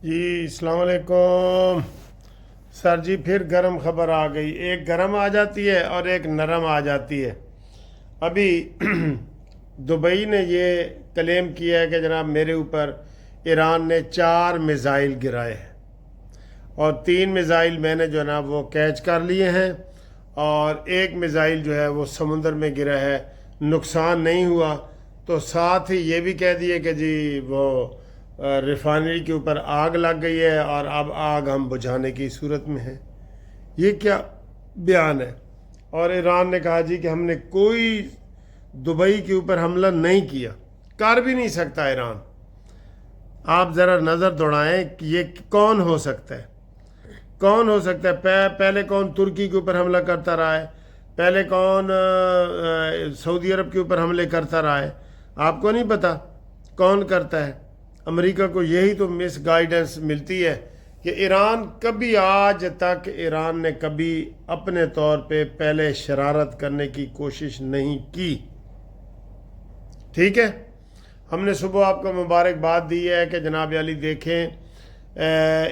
جی السلام علیکم سر جی، پھر گرم خبر آ گئی۔ ایک گرم آ جاتی ہے اور ایک نرم آ جاتی ہے۔ ابھی دبئی نے یہ کلیم کیا ہے کہ جناب میرے اوپر ایران نے 4 میزائل گرائے ہیں اور 3 میزائل میں نے جو ہے نا وہ کیچ کر لیے ہیں، اور ایک میزائل جو ہے وہ سمندر میں گرا ہے، نقصان نہیں ہوا۔ تو ساتھ ہی یہ بھی کہہ دیے کہ جی وہ ریفائنری کے اوپر آگ لگ گئی ہے اور اب آگ ہم بجھانے کی صورت میں ہیں۔ یہ کیا بیان ہے؟ اور ایران نے کہا جی کہ ہم نے کوئی دبئی کے اوپر حملہ نہیں کیا، کر بھی نہیں سکتا ایران۔ آپ ذرا نظر دوڑائیں کہ یہ کون ہو سکتا ہے، کون ہو سکتا ہے؟ پہلے کون ترکی کے اوپر حملہ کرتا رہا ہے، پہلے کون سعودی عرب کے اوپر حملے کرتا رہا ہے؟ آپ کو نہیں پتا کون کرتا ہے؟ امریکہ کو یہی تو مس گائیڈنس ملتی ہے کہ ایران کبھی، آج تک ایران نے کبھی اپنے طور پہ پہلے شرارت کرنے کی کوشش نہیں کی۔ ٹھیک ہے، ہم نے صبح آپ کو مبارکباد دی ہے کہ جناب علی دیکھیں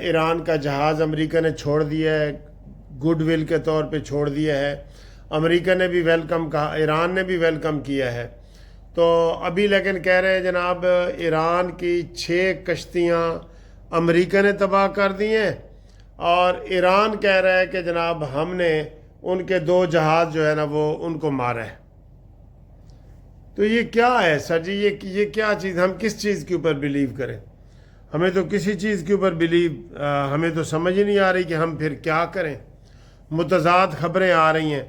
ایران کا جہاز امریکہ نے چھوڑ دیا ہے، گڈ ول کے طور پہ چھوڑ دیا ہے۔ امریکہ نے بھی ویلکم کہا، ایران نے بھی ویلکم کیا ہے۔ تو ابھی لیکن کہہ رہے ہیں جناب ایران کی 6 کشتیاں امریکہ نے تباہ کر دی ہیں، اور ایران کہہ رہا ہے کہ جناب ہم نے ان کے 2 جہاز جو ہے نا وہ ان کو مارا ہے۔ تو یہ کیا ہے سر جی؟ یہ کیا چیز؟ ہم کس چیز کے اوپر بلیو کریں؟ ہمیں تو کسی چیز کے اوپر ہمیں تو سمجھ ہی نہیں آ رہی کہ ہم پھر کیا کریں۔ متضاد خبریں آ رہی ہیں۔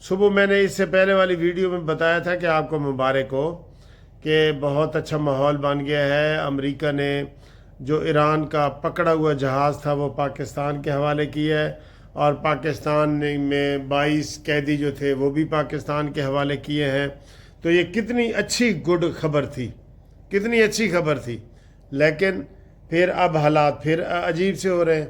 صبح میں نے اس سے پہلے والی ویڈیو میں بتایا تھا کہ آپ کو مبارک ہو کہ بہت اچھا ماحول بن گیا ہے۔ امریکہ نے جو ایران کا پکڑا ہوا جہاز تھا وہ پاکستان کے حوالے کیا ہے، اور پاکستان میں 22 قیدی جو تھے وہ بھی پاکستان کے حوالے کیے ہیں۔ تو یہ کتنی اچھی گڈ خبر تھی، کتنی اچھی خبر تھی۔ لیکن پھر اب حالات پھر عجیب سے ہو رہے ہیں۔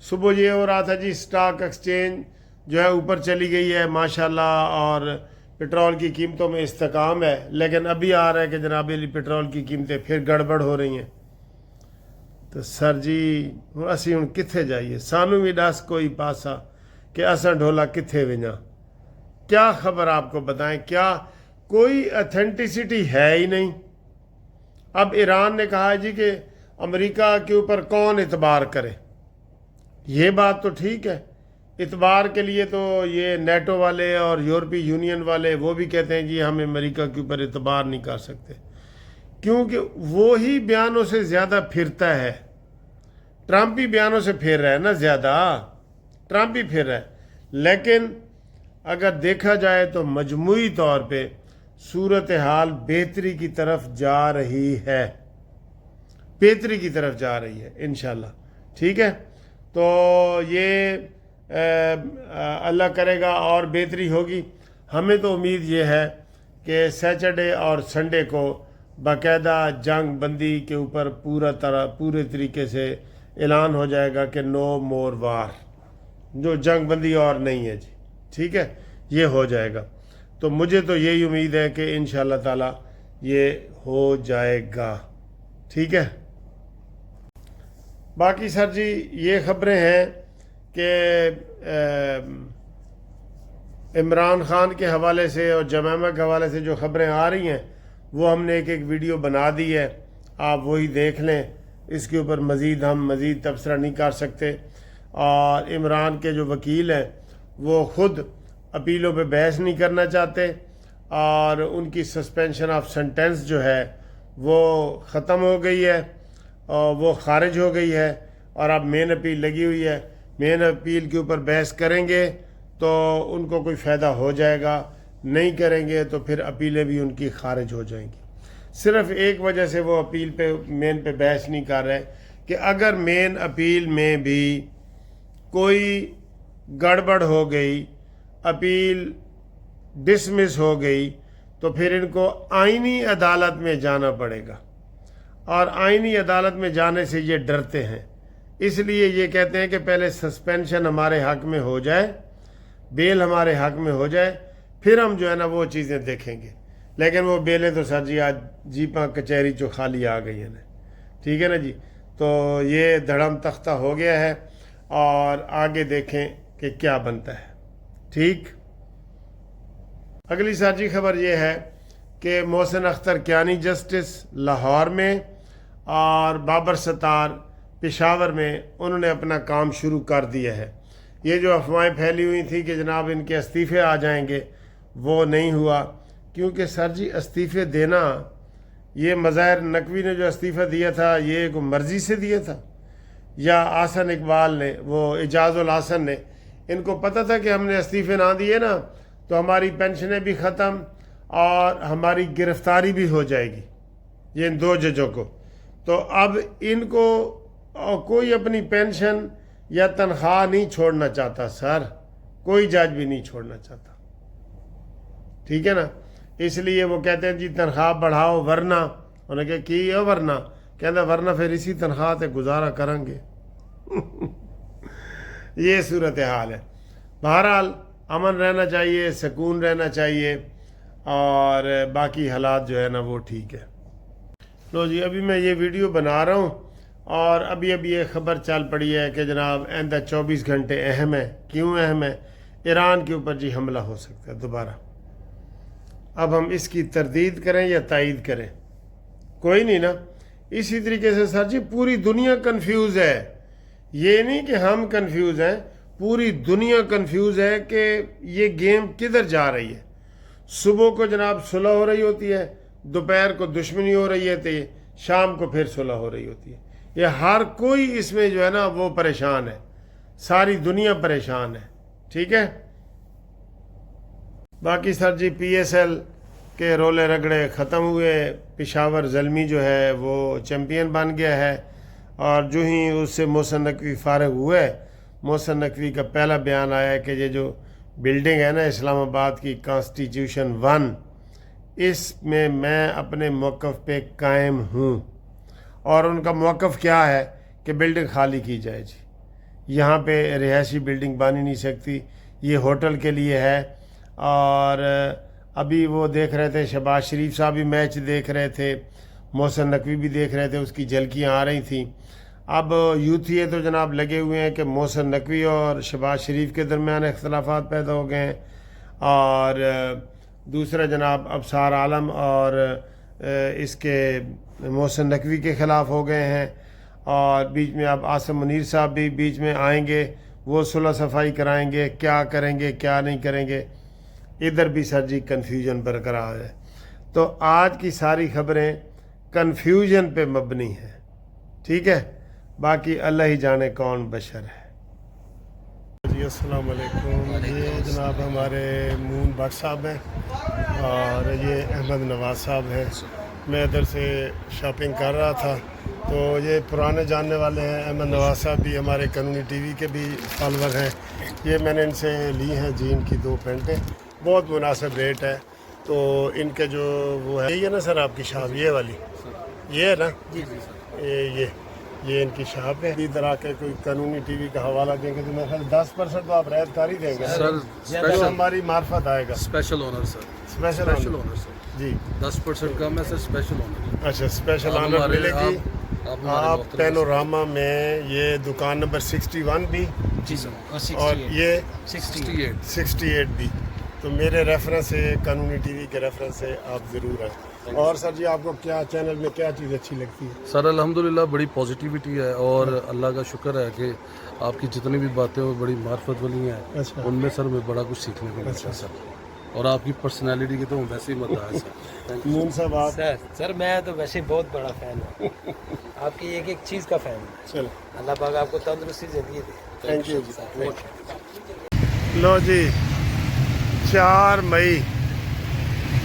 صبح یہ ہو رہا تھا جی سٹاک ایکسچینج جو ہے اوپر چلی گئی ہے ماشاءاللہ، اور پٹرول کی قیمتوں میں استحکام ہے، لیکن ابھی آ رہا ہے کہ جناب علی پٹرول کی قیمتیں پھر گڑبڑ ہو رہی ہیں۔ تو سر جی اسی ہوں کتھے جائیے؟ سانو بھی دس کوئی پاسا کہ اساں ڈھولا کتھے ونجاں؟ کیا خبر آپ کو بتائیں؟ کیا کوئی اتھینٹسٹی ہے ہی نہیں۔ اب ایران نے کہا جی کہ امریکہ کے اوپر کون اعتبار کرے؟ یہ بات تو ٹھیک ہے، اعتبار کے لیے تو یہ نیٹو والے اور یورپی یونین والے وہ بھی کہتے ہیں جی ہم امریکہ کے اوپر اعتبار نہیں کر سکتے، کیونکہ وہی بیانوں سے زیادہ پھرتا ہے۔ ٹرمپ ہی بیانوں سے پھر رہا ہے نا، زیادہ ٹرمپ ہی پھر رہا ہے۔ لیکن اگر دیکھا جائے تو مجموعی طور پہ صورتحال بہتری کی طرف جا رہی ہے، بہتری کی طرف جا رہی ہے انشاءاللہ۔ ٹھیک ہے، تو یہ اللہ کرے گا اور بہتری ہوگی۔ ہمیں تو امید یہ ہے کہ سیٹرڈے اور سنڈے کو باقاعدہ جنگ بندی کے اوپر پورے طریقے سے اعلان ہو جائے گا کہ نو مور وار، جو جنگ بندی اور نہیں ہے جی۔ ٹھیک ہے، یہ ہو جائے گا۔ تو مجھے تو یہی امید ہے کہ انشاءاللہ تعالی یہ ہو جائے گا۔ ٹھیک ہے، باقی سر جی یہ خبریں ہیں کہ عمران خان کے حوالے سے اور جمائمہ کے حوالے سے جو خبریں آ رہی ہیں وہ ہم نے ایک ویڈیو بنا دی ہے، آپ وہی دیکھ لیں۔ اس کے اوپر ہم مزید تبصرہ نہیں کر سکتے۔ اور عمران کے جو وکیل ہیں وہ خود اپیلوں پہ بحث نہیں کرنا چاہتے، اور ان کی سسپینشن آف سینٹنس جو ہے وہ ختم ہو گئی ہے، اور وہ خارج ہو گئی ہے، اور اب مین اپیل لگی ہوئی ہے۔ مین اپیل کے اوپر بحث کریں گے تو ان کو کوئی فائدہ ہو جائے گا، نہیں کریں گے تو پھر اپیلیں بھی ان کی خارج ہو جائیں گی۔ صرف ایک وجہ سے وہ اپیل پہ مین پہ بحث نہیں کر رہے کہ اگر مین اپیل میں بھی کوئی گڑبڑ ہو گئی، اپیل ڈسمس ہو گئی، تو پھر ان کو آئینی عدالت میں جانا پڑے گا، اور آئینی عدالت میں جانے سے یہ ڈرتے ہیں۔ اس لیے یہ کہتے ہیں کہ پہلے سسپینشن ہمارے حق میں ہو جائے، بیل ہمارے حق میں ہو جائے، پھر ہم جو ہے نا وہ چیزیں دیکھیں گے۔ لیکن وہ بیلیں تو سر جی آج جیپاں کچہری جو خالی آ گئی ہیں نا۔ ٹھیک ہے نا جی، تو یہ دھڑم تختہ ہو گیا ہے اور آگے دیکھیں کہ کیا بنتا ہے. ٹھیک. اگلی ساتھی خبر یہ ہے کہ محسن اختر کیانی جسٹس لاہور میں اور بابر ستار پشاور میں انہوں نے اپنا کام شروع کر دیا ہے. یہ جو افواہیں پھیلی ہوئی تھی کہ جناب ان کے استعفے آ جائیں گے وہ نہیں ہوا، کیونکہ سر جی استعفے دینا، یہ مظاہر نقوی نے جو استعفیٰ دیا تھا یہ کوئی مرضی سے دیا تھا یا آسن اقبال نے، وہ اعجاز الحسن نے، ان کو پتہ تھا کہ ہم نے استعفے نہ دیے نا تو ہماری پینشنیں بھی ختم اور ہماری گرفتاری بھی ہو جائے گی، یہ ان دو ججوں کو. تو اب ان کو کوئی اپنی پینشن یا تنخواہ نہیں چھوڑنا چاہتا سر، کوئی جج بھی نہیں چھوڑنا چاہتا. ٹھیک ہے نا، اس لیے وہ کہتے ہیں جی تنخواہ بڑھاؤ ورنہ، انہوں نے کہا کی ہے ورنہ، کہتا ورنہ پھر اسی تنخواہ تے گزارا کریں گے. یہ صورتحال ہے. بہرحال امن رہنا چاہیے، سکون رہنا چاہیے اور باقی حالات جو ہے نا وہ ٹھیک ہے. لو جی ابھی میں یہ ویڈیو بنا رہا ہوں اور ابھی یہ خبر چل پڑی ہے کہ جناب آئندہ 24 گھنٹے اہم ہے. کیوں اہم ہے؟ ایران کے اوپر جی حملہ ہو سکتا ہے دوبارہ. اب ہم اس کی تردید کریں یا تائید کریں؟ کوئی نہیں نا. اسی طریقے سے سر جی پوری دنیا کنفیوز ہے. یہ نہیں کہ ہم کنفیوز ہیں، پوری دنیا کنفیوز ہے کہ یہ گیم کدھر جا رہی ہے. صبح کو جناب صلح ہو رہی ہوتی ہے، دوپہر کو دشمنی ہو رہی ہے، شام کو پھر صلح ہو رہی ہوتی ہے. یہ ہر کوئی اس میں جو ہے نا وہ پریشان ہے، ساری دنیا پریشان ہے. ٹھیک ہے. باقی سر جی پی ایس ایل کے رولے رگڑے ختم ہوئے. پشاور زلمی جو ہے وہ چیمپئن بن گیا ہے اور جو ہی اس سے محسن نقوی فارغ ہوئے، محسن نقوی کا پہلا بیان آیا ہے کہ یہ جو بلڈنگ ہے نا اسلام آباد کی کانسٹیٹیوشن 1، اس میں اپنے موقف پہ قائم ہوں. اور ان کا موقف کیا ہے کہ بلڈنگ خالی کی جائے جی. یہاں پہ رہائشی بلڈنگ بن ہی نہیں سکتی، یہ ہوٹل کے لیے ہے. اور ابھی وہ دیکھ رہے تھے شہباز شریف صاحب بھی میچ دیکھ رہے تھے، محسن نقوی بھی دیکھ رہے تھے، اس کی جھلکیاں آ رہی تھیں. اب یوتھیے تو جناب لگے ہوئے ہیں کہ محسن نقوی اور شہباز شریف کے درمیان اختلافات پیدا ہو گئے ہیں، اور دوسرا جناب ابصار عالم اور اس کے محسن نقوی کے خلاف ہو گئے ہیں. اور بیچ میں اب عاصم منیر صاحب بھی بیچ میں آئیں گے، وہ صلح صفائی کرائیں گے، کیا کریں گے کیا نہیں کریں گے. ادھر بھی سر جی کنفیوژن برقرار ہے. تو آج کی ساری خبریں کنفیوژن پہ مبنی ہیں. ٹھیک ہے. باقی اللہ ہی جانے کون بشر ہے. جی السلام علیکم. یہ جناب ہمارے مون بٹ صاحب ہیں اور یہ احمد نواز صاحب ہیں. میں ادھر سے شاپنگ کر رہا تھا تو یہ پرانے جاننے والے ہیں. احمد نواز صاحب بھی ہمارے قانونی ٹی وی کے بھی فالوور ہیں. یہ میں نے ان سے لی ہیں جین کی 2 پینٹیں، بہت مناسب ریٹ ہے. تو ان کے جو وہ ہے یہ نا سر آپ کی شاپ یہ والی، یہ ہے نا جی یہ ان کی شاپ ہے. ادھر آ کے کوئی قانونی ٹی وی کا حوالہ دیں گے تو میرے خیال 10% تو آپ رعایت کر ہی دیں گے سر. جو ہماری معرفت آئے گا. Special honour sir. Special honour sir جی 10% کم ہے سر. Special honour. اچھا اسپیشل آنر ملے گی. آپ پینوراما میں یہ دکان نمبر 61 بھی جی سر، اور یہ 68 بھی. تو میرے ریفرنس سے قانونی ٹی وی کے ریفرنس سے آپ ضرور ہیں. اور سر جی آپ کو کیا چینل میں کیا چیز اچھی لگتی ہے؟ سر الحمدللہ بڑی پازیٹیوٹی ہے اور اللہ کا شکر ہے کہ آپ کی جتنی بھی باتیں وہ بڑی معرفت والی ہیں. ان میں سر میں بڑا کچھ سیکھنے کو ملتا ہے سر. اور آپ کی پرسنالٹی کی تو ویسے ہی مدعا ہے سر. مون صاحب آپ؟ سر میں تو ویسے بہت بڑا فین ہوں آپ کی ایک چیز کا فین ہوں. چلو اللہ پاک آپ کو تندرستی زندگی دے. تھینک یو جی. لو جی 4 مئی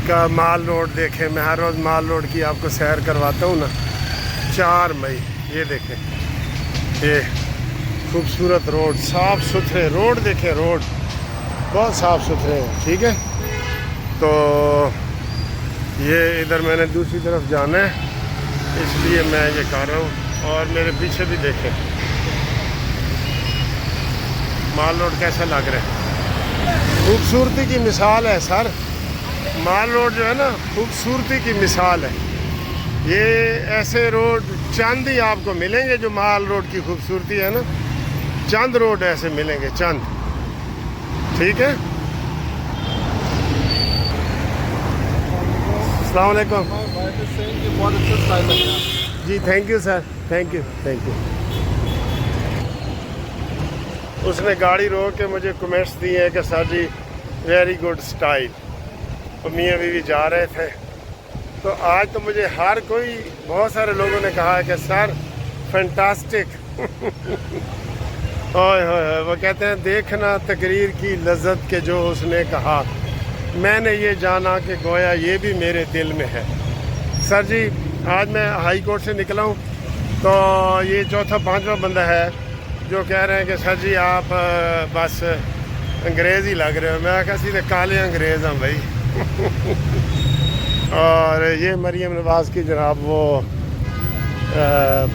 کا مال روڈ دیکھیں. میں ہر روز مال روڈ کی آپ کو سیر کرواتا ہوں نا. 4 مئی یہ دیکھیں، یہ خوبصورت روڈ، صاف ستھرے روڈ دیکھیں. روڈ بہت صاف ستھرے ہیں. ٹھیک ہے. تو یہ ادھر میں نے دوسری طرف جانا ہے اس لیے میں یہ کر رہا ہوں. اور میرے پیچھے بھی دیکھیں مال روڈ کیسا لگ رہا ہے. خوبصورتی کی مثال ہے سر. مال روڈ جو ہے نا خوبصورتی کی مثال ہے. یہ ایسے روڈ چند ہی آپ کو ملیں گے جو مال روڈ کی خوبصورتی ہے نا، چند روڈ ایسے ملیں گے، چند. ٹھیک ہے، السلام علیکم. بہت اچھا اسٹائل ہے. جی thank you sir, thank you thank you. اس نے گاڑی روک کے مجھے کمنٹس دیے ہیں کہ سر جی ویری گڈ اسٹائل. تو میاں بیوی جا رہے تھے تو آج تو مجھے ہر کوئی، بہت سارے لوگوں نے کہا کہ سر فینٹاسٹک. اوئے ہوئے، وہ کہتے ہیں دیکھنا تقریر کی لذت کے جو اس نے کہا، میں نے یہ جانا کہ گویا یہ بھی میرے دل میں ہے. سر جی آج میں ہائی کورٹ سے نکلا ہوں تو یہ چوتھا پانچواں بندہ ہے جو کہہ رہے ہیں کہ سر جی آپ بس انگریز ہی لگ رہے ہو. میں کہا سیدھے کالے انگریز ہوں بھائی. اور یہ مریم نواز کی جناب وہ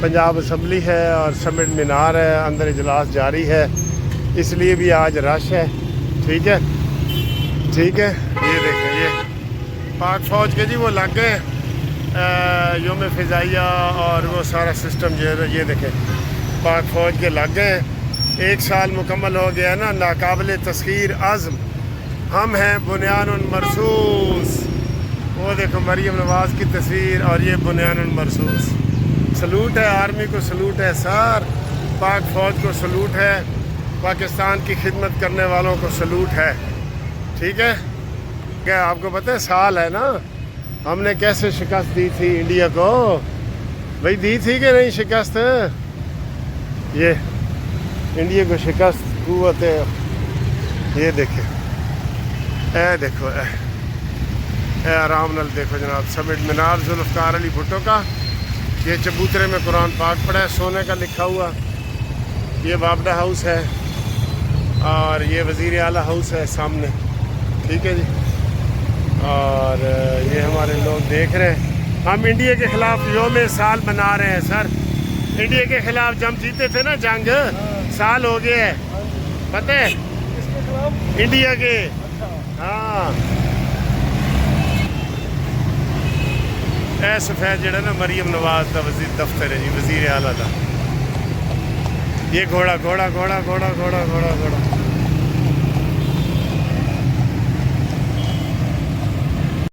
پنجاب اسمبلی ہے اور سمٹ مینار ہے، اندر اجلاس جاری ہے، اس لیے بھی آج رش ہے. ٹھیک ہے ٹھیک ہے. یہ دیکھیں یہ پاک فوج کے جی وہ لگ گئے یوم فضائیہ اور وہ سارا سسٹم جو ہے یہ دیکھیں پاک فوج کے لگ گئے. 1 سال مکمل ہو گیا نا. ناقابل تسخیر عزم ہم ہیں بنیان مرصوص. وہ دیکھو مریم نواز کی تصویر اور یہ بنیان مرصوص. سلوٹ ہے آرمی کو، سلوٹ ہے سر، پاک فوج کو سلوٹ ہے، پاکستان کی خدمت کرنے والوں کو سلوٹ ہے. ٹھیک ہے. کیا آپ کو پتہ ہے سال ہے نا ہم نے کیسے شکست دی تھی انڈیا کو؟ بھائی دی تھی کہ نہیں شکست؟ یہ انڈیا کو شکست قوت ہے. یہ دیکھیں اے دیکھو اے آرام نال دیکھو جناب سمٹ مینار ذوالفقار علی بھٹو کا. یہ چبوترے میں قرآن پاک پڑھا ہے سونے کا لکھا ہوا. یہ بابڈا ہاؤس ہے اور یہ وزیر اعلیٰ ہاؤس ہے سامنے. ٹھیک ہے جی. اور یہ ہمارے لوگ دیکھ رہے ہیں. ہم انڈیا کے خلاف یوم سال منا رہے ہیں سر. انڈیا کے خلاف جب جیتے تھے نا جنگ، سال ہو گیا ہے پتہ ہے انڈیا کے. ہاں اے سفید جڑا نا مریم نواز کا وزیر دفتر ہے جی، وزیر اعلیٰ کا. یہ گھوڑا گھوڑا گھوڑا گھوڑا گھوڑا گھوڑا گھوڑا